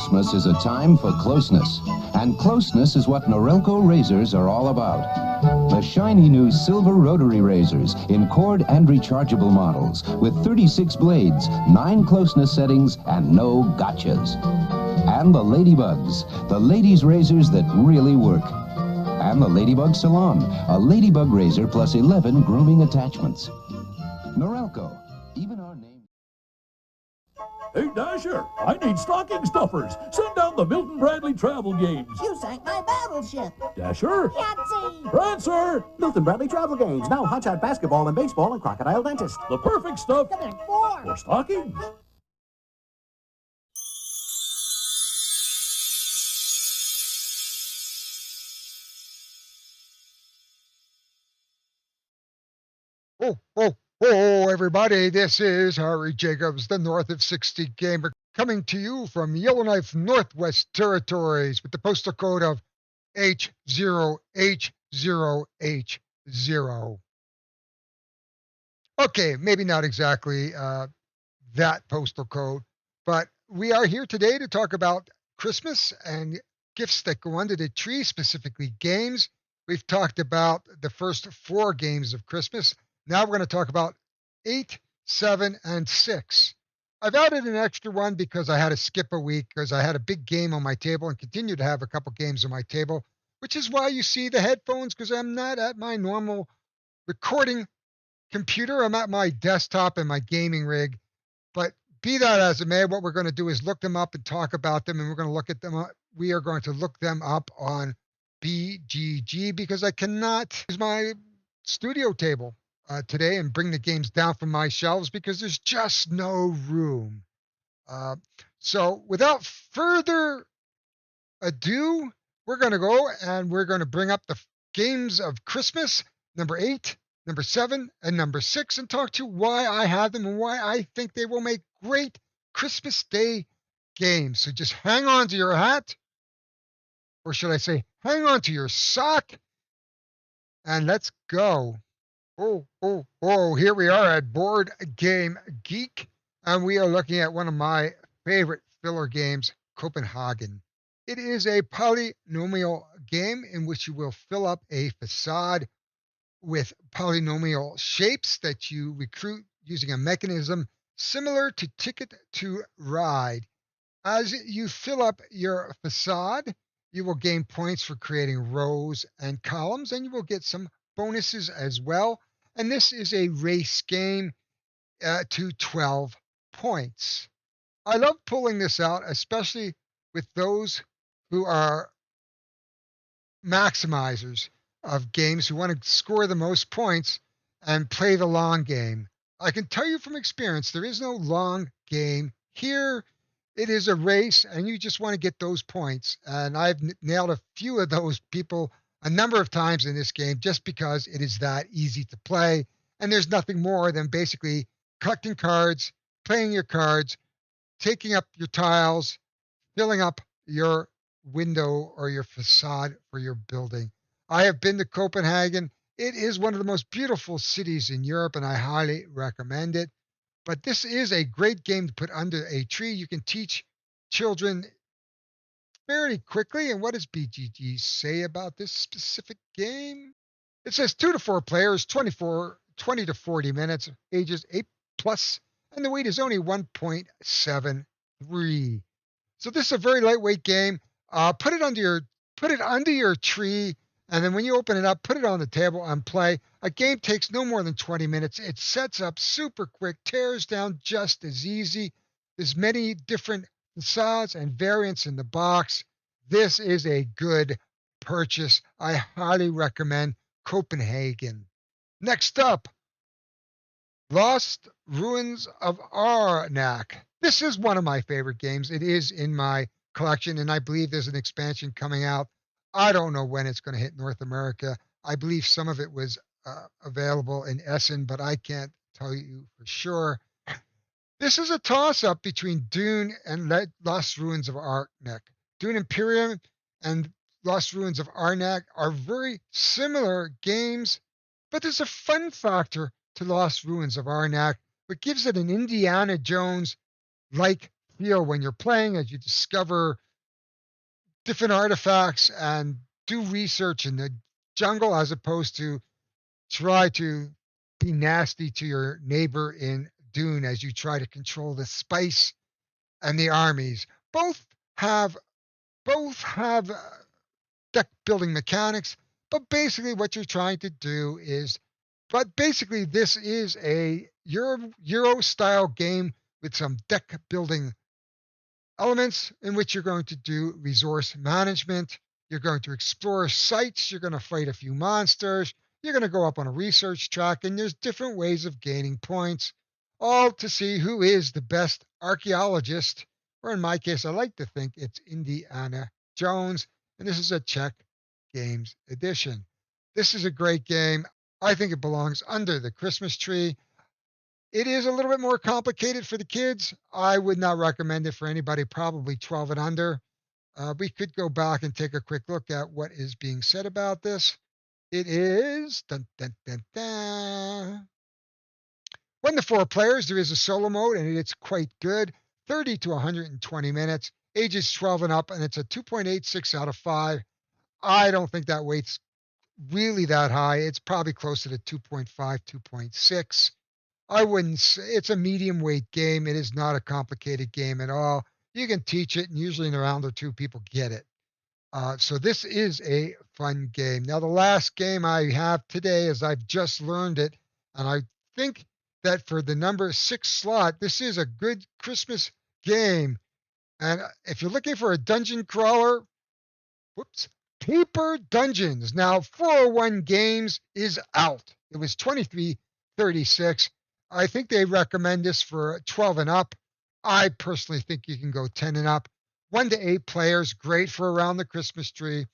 Christmas is a time for closeness, and closeness is what Norelco razors are all about. The shiny new silver rotary razors in cord and rechargeable models with 36 blades, 9 closeness settings, and no gotchas. And the Ladybugs, the ladies' razors that really work. And the Ladybug Salon, a ladybug razor plus 11 grooming attachments. Norelco, even our name... Hey, Dasher, I need stocking stuffers. Send down the Milton Bradley Travel Games. You sank my battleship. Dasher. Yahtzee. Prancer. Milton Bradley Travel Games. Now hotshot basketball and baseball and crocodile dentist. The perfect stuff Connect 4. for stockings. Oh, everybody, this is Harry Jacobs, the North of 60 Gamer, coming to you from Yellowknife, Northwest Territories, with the postal code of H0H0H0. Okay, maybe not exactly that postal code, but we are here today to talk about Christmas and gifts that go under the tree, specifically games. We've talked about the first 4 games of Christmas. Now we're going to talk about 8, 7, and 6. I've added an extra one because I had to skip a week because I had a big game on my table and continue to have a couple games on my table, which is why you see the headphones, because I'm not at my normal recording computer. I'm at my desktop and my gaming rig. But be that as it may, what we're going to do is look them up and talk about them, and we're going to look at them. We are going to look them up on BGG because I cannot use my studio table today and bring the games down from my shelves because there's just no room. So without further ado, we're going to go and we're going to bring up the games of Christmas, number 8, number 7, and number 6, and talk to why I have them and why I think they will make great Christmas Day games. So just hang on to your hat, or should I say, hang on to your sock, and let's go. Here we are at Board Game Geek, and we are looking at one of my favorite filler games, Copenhagen. It is a polynomial game in which you will fill up a facade with polynomial shapes that you recruit using a mechanism similar to Ticket to Ride. As you fill up your facade, you will gain points for creating rows and columns, and you will get some bonuses as well. And this is a race game to 12 points. I love pulling this out, especially with those who are maximizers of games who want to score the most points and play the long game. I can tell you from experience, there is no long game. Here, it is a race, and you just want to get those points. And I've nailed a few of those people a number of times in this game just because it is that easy to play. And there's nothing more than basically collecting cards, playing your cards, taking up your tiles, filling up your window or your facade for your building. I have been to Copenhagen. It is one of the most beautiful cities in Europe, and I highly recommend it. But this is a great game to put under a tree. You can teach children fairly quickly. And what does BGG say about this specific game? It says 2 to 4 players, 20 to 40 minutes, ages 8+, and the weight is only 1.73. So this is a very lightweight game. Put it under your tree, and then when you open it up, put it on the table and play. A game takes no more than 20 minutes. It sets up super quick, tears down just as easy. There's many different facades and variants in the box. This is a good purchase. I highly recommend Copenhagen. Next up, Lost Ruins of Arnak. This is one of my favorite games. It is in my collection, and I believe there's an expansion coming out. I don't know when it's going to hit North America. I believe some of it was available in Essen, but I can't tell you for sure. This is a toss-up between Dune and Lost Ruins of Arnak. Dune Imperium and Lost Ruins of Arnak are very similar games, but there's a fun factor to Lost Ruins of Arnak, which gives it an Indiana Jones-like feel when you're playing as you discover different artifacts and do research in the jungle as opposed to try to be nasty to your neighbor in Dune as you try to control the spice and the armies. Both have deck building mechanics, but basically what you're trying to do is, but basically this is a Euro style game with some deck building elements in which you're going to do resource management. You're going to explore sites. You're going to fight a few monsters. You're going to go up on a research track, and there's different ways of gaining points, all to see who is the best archaeologist, or in my case, I like to think it's Indiana Jones, and this is a Czech Games edition. This is a great game. I think it belongs under the Christmas tree. It is a little bit more complicated for the kids. I would not recommend it for anybody probably 12 and under. We could go back and take a quick look at what is being said about this. It is dun, dun, dun, dun. 1 to 4 players. There is a solo mode, and it's quite good. 30 to 120 minutes. Ages 12 and up, and it's a 2.86 out of 5. I don't think that weight's really that high. It's probably closer to 2.5, 2.6. I wouldn't say it's a medium weight game. It is not a complicated game at all. You can teach it, and usually in a round or two, people get it. So this is a fun game. Now, the last game I have today is I've just learned it, and I think that for the number 6 slot, this is a good Christmas game. And if you're looking for a dungeon crawler, Paper Dungeons. Now, 401 Games is out. It was $23.36. I think they recommend this for 12 and up. I personally think you can go 10 and up. 1 to 8 players, great for around the Christmas tree,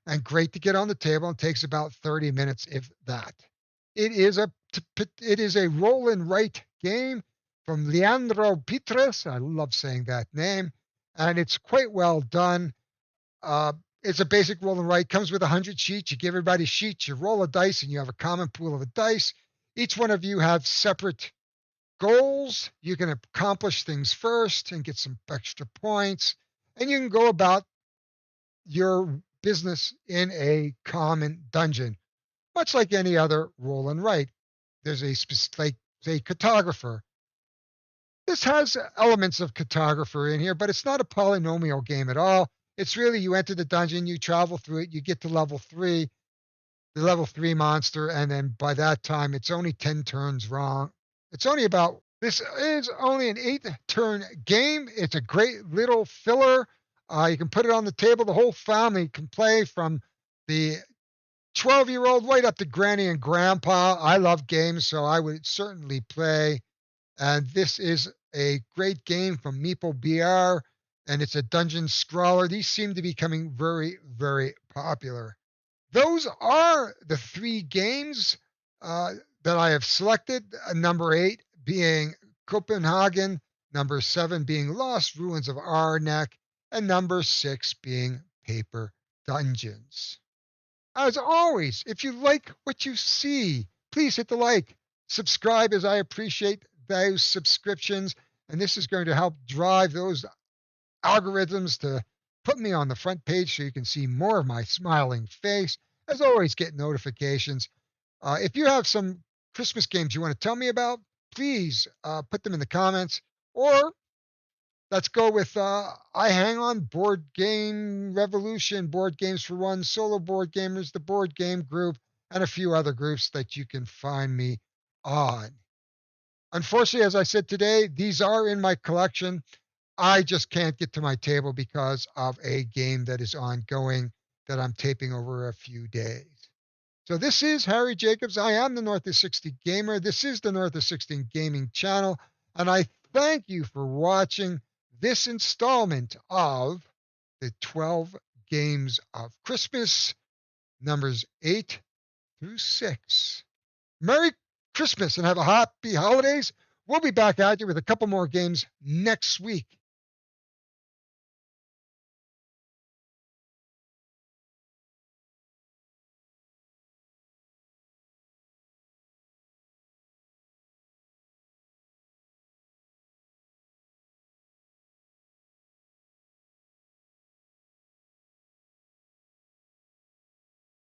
and great to get on the table. It takes about 30 minutes, if that. It is a roll and write game from Leandro Pitres. I love saying that name, and it's quite well done. It's a basic roll and write. Comes with 100 sheets. You give everybody sheets. You roll a dice, and you have a common pool of a dice. Each one of you have separate goals. You can accomplish things first and get some extra points, and you can go about your business in a common dungeon, much like any other roll and write. There's a specific, say, cartographer. This has elements of cartographer in here, but it's not a polynomial game at all. It's really, you enter the dungeon, you travel through it, you get to level 3, the level 3 monster, and then by that time, it's only 10 turns wrong. This is only an 8-turn game. It's a great little filler. You can put it on the table. The whole family can play, from the 12-year-old right up to granny and grandpa. I love games, so I would certainly play. And this is a great game from Meeple BR, and it's a dungeon scrawler. These seem to be becoming very, very popular. Those are the 3 games that I have selected. Number 8 being Copenhagen, number 7 being Lost Ruins of Arnak, and number 6 being Paper Dungeons. As always, if you like what you see, please hit the like, subscribe, as I appreciate those subscriptions, and this is going to help drive those algorithms to put me on the front page so you can see more of my smiling face. As always, get notifications. If you have some Christmas games you want to tell me about, please put them in the comments, or let's go with I Hang On, Board Game Revolution, Board Games for One, Solo Board Gamers, the Board Game Group, and a few other groups that you can find me on. Unfortunately, as I said today, these are in my collection. I just can't get to my table because of a game that is ongoing that I'm taping over a few days. So this is Harry Jacobs. I am the North of 60 Gamer. This is the North of 60 Gaming channel, and I thank you for watching this installment of the 12 Games of Christmas, numbers 8 through 6. Merry Christmas and have a happy holidays. We'll be back at you with a couple more games next week.